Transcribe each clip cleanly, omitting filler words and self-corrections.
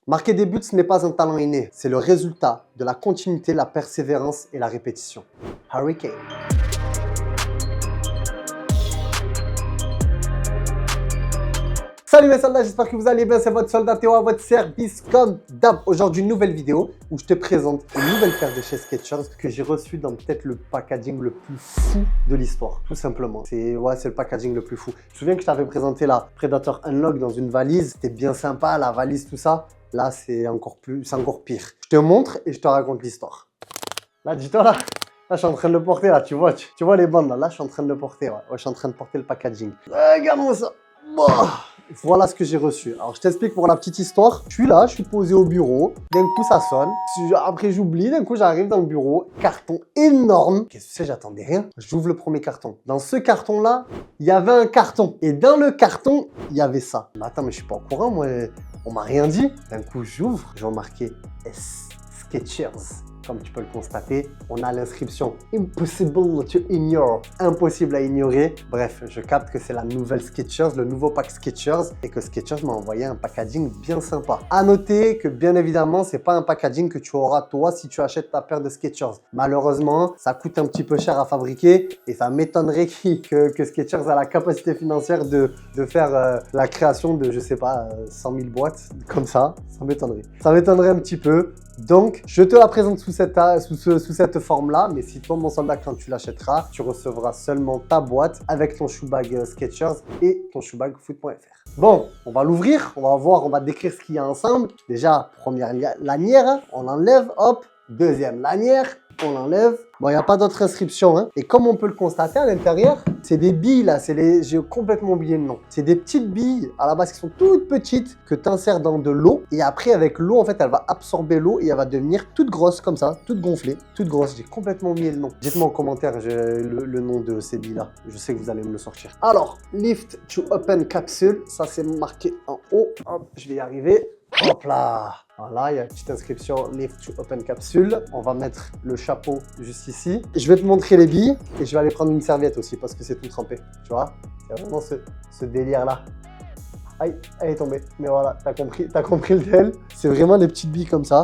Marquer des buts, ce n'est pas un talent inné, c'est le résultat de la continuité, la persévérance et la répétition. Harry Kane. Salut mes soldats, j'espère que vous allez bien, c'est votre soldat Théo à votre service comme d'hab. Aujourd'hui, une nouvelle vidéo où je te présente une nouvelle paire de chez Skechers que j'ai reçue dans peut-être le packaging le plus fou de l'histoire, tout simplement. C'est le packaging le plus fou. Je me souviens que je t'avais présenté la Predator Unlock dans une valise, c'était bien sympa, la valise, tout ça. Là, c'est encore pire. Je te montre et je te raconte l'histoire. Là, dis-toi là. Là, je suis en train de le porter, là, tu vois les bandes, là. Là, je suis en train de le porter, ouais. Je suis en train de porter le packaging. Regarde-moi ça. Voilà ce que j'ai reçu. Alors, je t'explique pour la petite histoire. Je suis là, je suis posé au bureau. D'un coup, ça sonne. Après, j'oublie. D'un coup, j'arrive dans le bureau. Carton énorme. Qu'est-ce que c'est? J'attendais rien. J'ouvre le premier carton. Dans ce carton-là, il y avait un carton. Et dans le carton, il y avait ça. Mais attends, mais je suis pas au courant, moi. On m'a rien dit. D'un coup, j'ouvre. J'ai remarqué Skechers. Comme tu peux le constater, on a l'inscription Impossible to ignore, impossible à ignorer. Bref, je capte que c'est la nouvelle Skechers, le nouveau pack Skechers et que Skechers m'a envoyé un packaging bien sympa. À noter que bien évidemment, c'est pas un packaging que tu auras toi si tu achètes ta paire de Skechers. Malheureusement, ça coûte un petit peu cher à fabriquer et ça m'étonnerait que Skechers a la capacité financière de faire la création de, je sais pas, 100 000 boîtes comme ça. Ça m'étonnerait. Ça m'étonnerait un petit peu. Donc, je te la présente sous cette forme-là, mais si toi, mon soldat, quand tu l'achèteras, tu recevras seulement ta boîte avec ton shoe bag Skechers et ton shoe bag foot.fr. Bon, on va l'ouvrir, on va voir, on va décrire ce qu'il y a ensemble. Déjà, première lanière, on l'enlève, hop. Deuxième lanière, on l'enlève. Bon, il n'y a pas d'autre inscription, hein. Et comme on peut le constater à l'intérieur, c'est des billes là, j'ai complètement oublié le nom. C'est des petites billes à la base qui sont toutes petites que tu insères dans de l'eau. Et après, avec l'eau, en fait, elle va absorber l'eau et elle va devenir toute grosse comme ça, toute gonflée, toute grosse. J'ai complètement oublié le nom. Dites-moi en commentaire le nom de ces billes là. Je sais que vous allez me le sortir. Alors, Lift to Open Capsule, ça c'est marqué en haut. Hop, je vais y arriver. Hop là! Voilà, il y a une petite inscription Lift to Open Capsule. On va mettre le chapeau juste ici. Je vais te montrer les billes et je vais aller prendre une serviette aussi parce que c'est tout trempé. Tu vois? C'est vraiment ce délire-là. Aïe, elle est tombée. Mais voilà, t'as compris le tel. C'est vraiment des petites billes comme ça.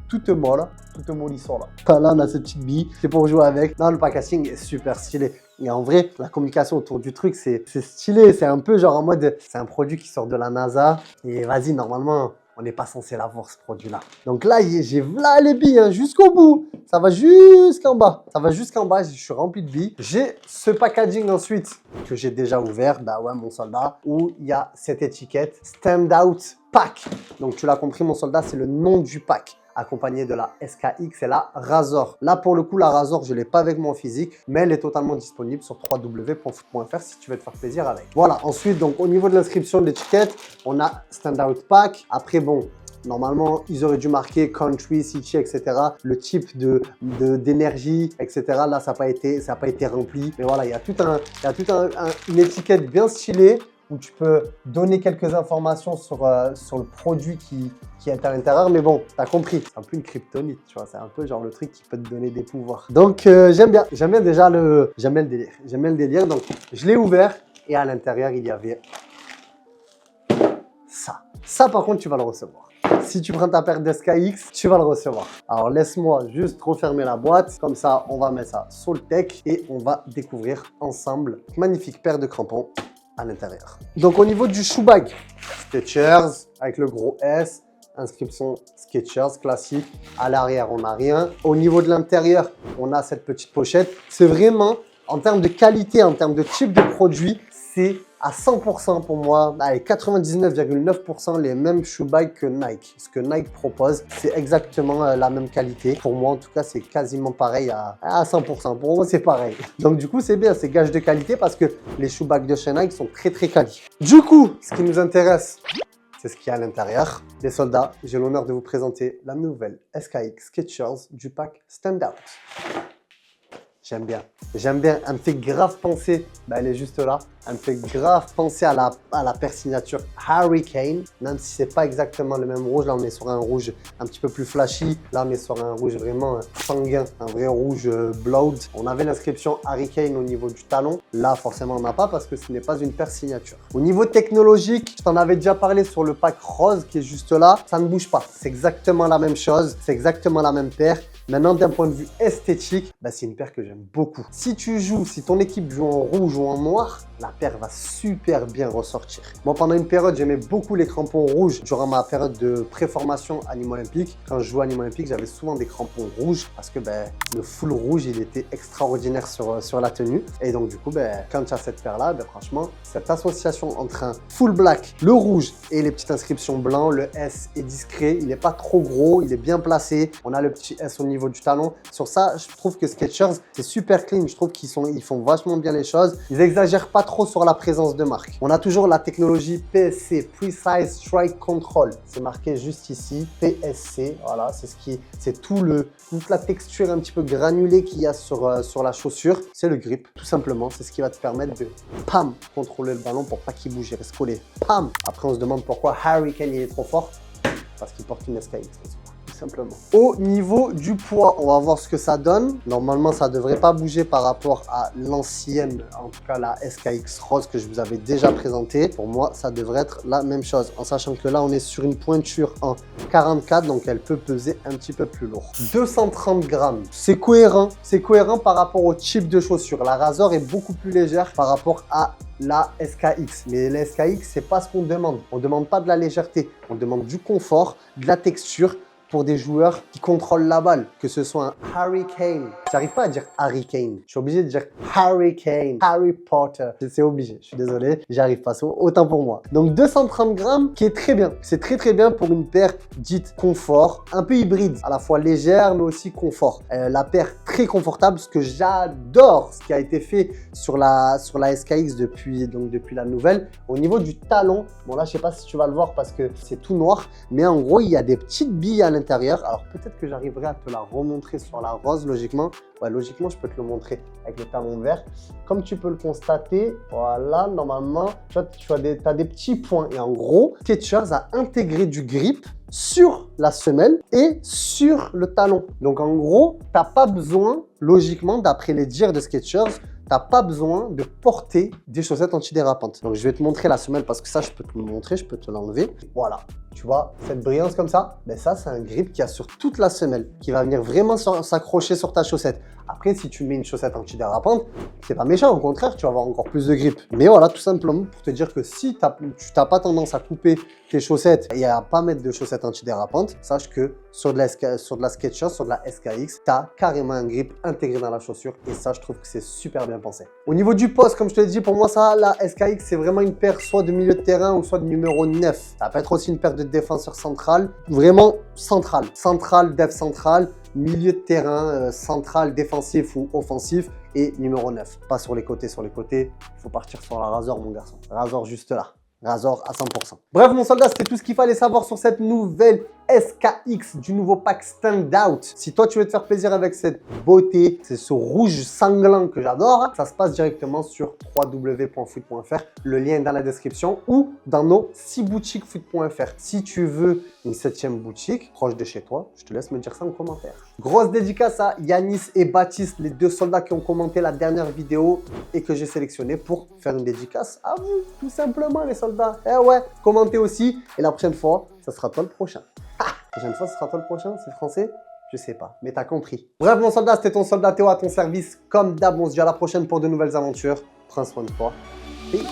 Toutes molles, toutes mollissant là. Là, on a cette petite bille. C'est pour jouer avec. Non, le packaging est super stylé. Et en vrai, la communication autour du truc, c'est stylé. C'est un peu genre en mode, c'est un produit qui sort de la NASA. Et vas-y, normalement, on n'est pas censé l'avoir ce produit-là. Donc là, j'ai là les billes hein, jusqu'au bout. Ça va jusqu'en bas. Ça va jusqu'en bas. Je suis rempli de billes. J'ai ce packaging ensuite que j'ai déjà ouvert. Bah ouais, mon soldat. Où il y a cette étiquette Stand Out Pack. Donc tu l'as compris, mon soldat, c'est le nom du pack, accompagné de la SKX et la Razor. Là, pour le coup, la Razor, je ne l'ai pas avec moi en physique, mais elle est totalement disponible sur www.foot.fr si tu veux te faire plaisir avec. Voilà, ensuite, donc au niveau de l'inscription de l'étiquette, on a Standout Pack. Après, bon, normalement, ils auraient dû marquer Country, City, etc. Le type d'énergie, etc. Là, ça n'a pas été rempli. Mais voilà, il y a une étiquette bien stylée où tu peux donner quelques informations sur le produit qui est à l'intérieur. Mais bon, tu as compris, c'est un peu une kryptonite, tu vois. C'est un peu genre le truc qui peut te donner des pouvoirs. Donc, j'aime bien déjà j'aime bien le délire. Donc, je l'ai ouvert et à l'intérieur, il y avait ça. Ça, par contre, tu vas le recevoir. Si tu prends ta paire d'SKX, tu vas le recevoir. Alors, laisse-moi juste refermer la boîte. Comme ça, on va mettre ça sur le tech et on va découvrir ensemble une magnifique paire de crampons à l'intérieur. Donc au niveau du shoe bag, Skechers avec le gros S, inscription Skechers classique. À l'arrière, on n'a rien. Au niveau de l'intérieur, on a cette petite pochette. C'est vraiment, en termes de qualité, en termes de type de produit, c'est à 100% pour moi, allez, 99,9% les mêmes shoe bags que Nike. Ce que Nike propose, c'est exactement la même qualité. Pour moi, en tout cas, c'est quasiment pareil à 100%. Pour moi, c'est pareil. Donc, du coup, c'est bien, c'est gage de qualité parce que les shoe bags de chez Nike sont très, très quali. Du coup, ce qui nous intéresse, c'est ce qu'il y a à l'intérieur. Les soldats, j'ai l'honneur de vous présenter la nouvelle SKX Skechers du pack Standout. J'aime bien. J'aime bien. Elle me fait grave penser, bah, elle est juste là, elle me fait grave penser à la paire signature Hurricane, même si c'est pas exactement le même rouge. Là, on est sur un rouge un petit peu plus flashy. Là, on est sur un rouge vraiment sanguin, un vrai rouge blood. On avait l'inscription Hurricane au niveau du talon. Là, forcément, on n'a pas parce que ce n'est pas une paire signature. Au niveau technologique, je t'en avais déjà parlé sur le pack rose qui est juste là. Ça ne bouge pas. C'est exactement la même chose. C'est exactement la même paire. Maintenant, d'un point de vue esthétique, bah, c'est une paire que j'aime beaucoup. Si ton équipe joue en rouge ou en noir, la paire va super bien ressortir. Moi, pendant une période, j'aimais beaucoup les crampons rouges durant ma période de préformation à Nîmes Olympique. Quand je jouais à Nîmes Olympique, j'avais souvent des crampons rouges parce que le full rouge, il était extraordinaire sur la tenue. Et donc, du coup, quand tu as cette paire-là, franchement, cette association entre un full black, le rouge et les petites inscriptions blanc, le S est discret, il n'est pas trop gros, il est bien placé. On a le petit S au niveau du talon. Sur ça, je trouve que Skechers, c'est super clean. Je trouve qu'ils font vachement bien les choses. Ils exagèrent pas trop sur la présence de marque. On a toujours la technologie PSC, Precise Strike Control. C'est marqué juste ici, PSC. Voilà, c'est toute la texture un petit peu granulée qu'il y a sur la chaussure. C'est le grip, tout simplement. C'est ce qui va te permettre de, pam, contrôler le ballon pour pas qu'il bouge et reste collé. Pam. Après, on se demande pourquoi Hurricane il est trop fort. Parce qu'il porte une SKX. Simplement. Au niveau du poids, on va voir ce que ça donne. Normalement, ça ne devrait pas bouger par rapport à l'ancienne, en tout cas la SKX Rose que je vous avais déjà présentée. Pour moi, ça devrait être la même chose, en sachant que là, on est sur une pointure en 44, donc elle peut peser un petit peu plus lourd. 230 grammes, c'est cohérent. C'est cohérent par rapport au type de chaussure. La Razor est beaucoup plus légère par rapport à la SKX. Mais la SKX, c'est pas ce qu'on demande. On ne demande pas de la légèreté, on demande du confort, de la texture, pour des joueurs qui contrôlent la balle, que ce soit un Hurricane. J'arrive pas à dire Hurricane. Je suis obligé de dire Hurricane, Harry Potter. C'est obligé, je suis désolé, j'arrive pas, autant pour moi. Donc 230 grammes qui est très bien. C'est très bien pour une paire dite confort, un peu hybride, à la fois légère mais aussi confort. La paire très confortable, ce que j'adore, ce qui a été fait sur la SKX depuis la nouvelle. Au niveau du talon, bon là je sais pas si tu vas le voir parce que c'est tout noir, mais en gros il y a des petites billes à l'intérieur. Alors peut-être que j'arriverai à te la remontrer sur la rose logiquement. Ouais, logiquement, je peux te le montrer avec le talon vert. Comme tu peux le constater, voilà, normalement, tu as des petits points. Et en gros, Skechers a intégré du grip sur la semelle et sur le talon. Donc en gros, tu n'as pas besoin, logiquement, d'après les dires de Skechers, tu n'as pas besoin de porter des chaussettes antidérapantes. Donc je vais te montrer la semelle parce que ça, je peux te le montrer, je peux te l'enlever. Voilà, tu vois, cette brillance comme ça, ça, c'est un grip qui a sur toute la semelle, qui va venir vraiment s'accrocher sur ta chaussette. Après, si tu mets une chaussette antidérapante, c'est pas méchant, au contraire, tu vas avoir encore plus de grip. Mais voilà, tout simplement pour te dire que si tu n'as pas tendance à couper tes chaussettes et à pas mettre de chaussettes antidérapantes, sache que sur de la Skechers, sur de la SKX, tu as carrément un grip intégré dans la chaussure et ça, je trouve que c'est super bien pensé. Au niveau du poste, comme je te l'ai dit, pour moi, ça, la SKX, c'est vraiment une paire soit de milieu de terrain ou soit de numéro 9. Ça peut être aussi une paire de défenseur central, vraiment central. Central, def central, milieu de terrain, central, défensif ou offensif et numéro 9. Pas sur les côtés. Sur les côtés, il faut partir sur la Razor, mon garçon. Razor juste là. Razor à 100%. Bref, mon soldat, c'était tout ce qu'il fallait savoir sur cette nouvelle SKX du nouveau pack Standout. Si toi, tu veux te faire plaisir avec cette beauté, c'est ce rouge sanglant que j'adore, ça se passe directement sur www.foot.fr. Le lien est dans la description ou dans nos 6 boutiques foot.fr. Si tu veux une 7e boutique proche de chez toi, je te laisse me dire ça en commentaire. Grosse dédicace à Yanis et Baptiste, les 2 soldats qui ont commenté la dernière vidéo et que j'ai sélectionné pour faire une dédicace à vous, tout simplement les soldats. Eh ouais, commentez aussi et la prochaine fois, ça sera toi le prochain. La prochaine fois, ce sera toi le prochain, c'est français? Je sais pas, mais t'as compris. Bref, mon soldat, c'était ton soldat Théo à ton service. Comme d'hab, on se dit à la prochaine pour de nouvelles aventures. Prends soin de toi. Peace.